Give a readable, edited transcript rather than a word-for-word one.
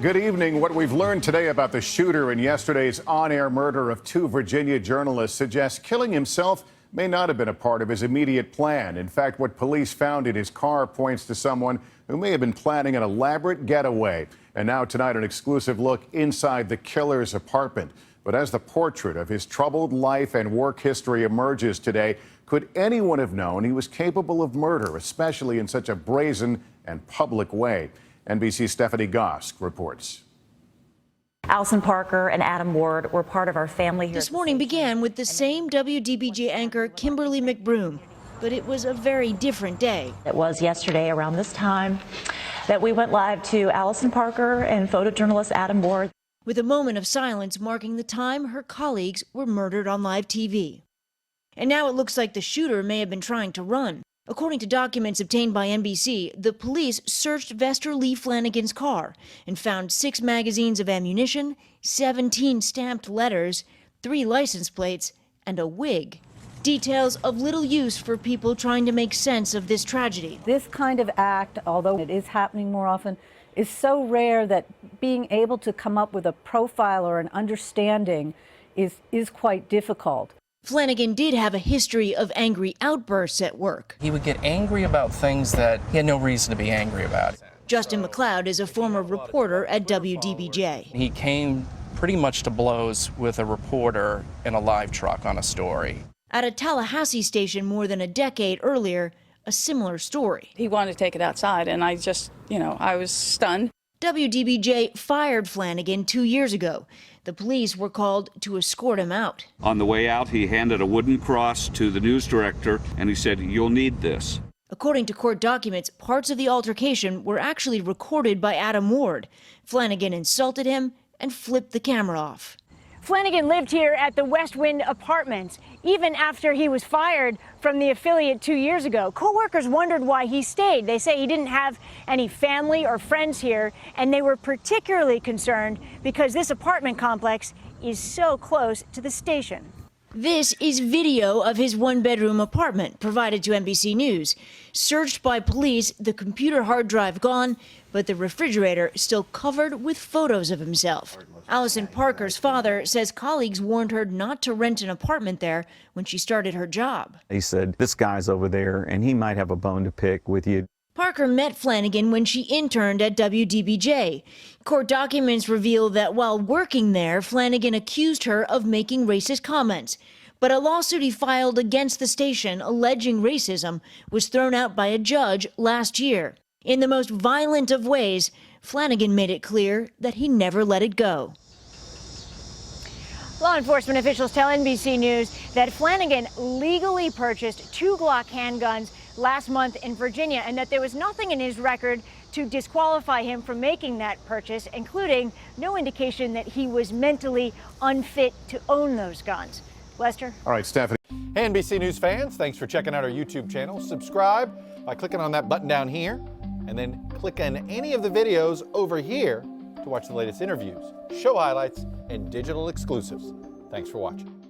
Good evening. What we've learned today about the shooter in yesterday's on-air murder of two Virginia journalists suggests killing himself may not have been a part of his immediate plan. In fact, what police found in his car points to someone who may have been planning an elaborate getaway. And now tonight, an exclusive look inside the killer's apartment. But as the portrait of his troubled life and work history emerges today, could anyone have known he was capable of murder, especially in such a brazen and public way? NBC's Stephanie Gosk reports. Allison Parker and Adam Ward were part of our family here. This morning began with the same WDBJ anchor, Kimberly McBroom, but it was a very different day. It was yesterday around this time that we went live to Allison Parker and photojournalist Adam Ward. With a moment of silence marking the time her colleagues were murdered on live TV. And now it looks like the shooter may have been trying to run. According to documents obtained by NBC, the police searched Vester Flanagan's car and found 6 magazines of ammunition, 17 stamped letters, 3 license plates, and a wig. Details of little use for people trying to make sense of this tragedy. This kind of act, although it is happening more often, is so rare that being able to come up with a profile or an understanding is quite difficult. Flanagan did have a history of angry outbursts at work. He would get angry about things that he had no reason to be angry about. Justin McLeod is a former reporter at WDBJ. He came pretty much to blows with a reporter in a live truck on a story. At a Tallahassee station more than a decade earlier, a similar story. He wanted to take it outside, and I just, I was stunned. WDBJ fired Flanagan 2 years ago. The police were called to escort him out. On the way out, he handed a wooden cross to the news director, and he said, "You'll need this." According to court documents, parts of the altercation were actually recorded by Adam Ward. Flanagan insulted him and flipped the camera off. Flanagan lived here at the West Wind Apartments, even after he was fired from the affiliate 2 years ago. Co-workers wondered why he stayed. They say he didn't have any family or friends here, and they were particularly concerned because this apartment complex is so close to the station. This is video of his one-bedroom apartment provided to NBC News. Searched by police, the computer hard drive gone, but the refrigerator still covered with photos of himself. Allison Parker's father says colleagues warned her not to rent an apartment there when she started her job. He said, "This guy's over there, and he might have a bone to pick with you." Parker met Flanagan when she interned at WDBJ. Court documents reveal that while working there, Flanagan accused her of making racist comments. But a lawsuit he filed against the station alleging racism was thrown out by a judge last year. In the most violent of ways, Flanagan made it clear that he never let it go. Law enforcement officials tell NBC News that Flanagan legally purchased 2 Glock handguns last month in Virginia, and that there was nothing in his record to disqualify him from making that purchase, including no indication that he was mentally unfit to own those guns. Lester? All right, Stephanie. Hey, NBC News fans, thanks for checking out our YouTube channel. Subscribe by clicking on that button down here, and then click on any of the videos over here to watch the latest interviews, show highlights, and digital exclusives. Thanks for watching.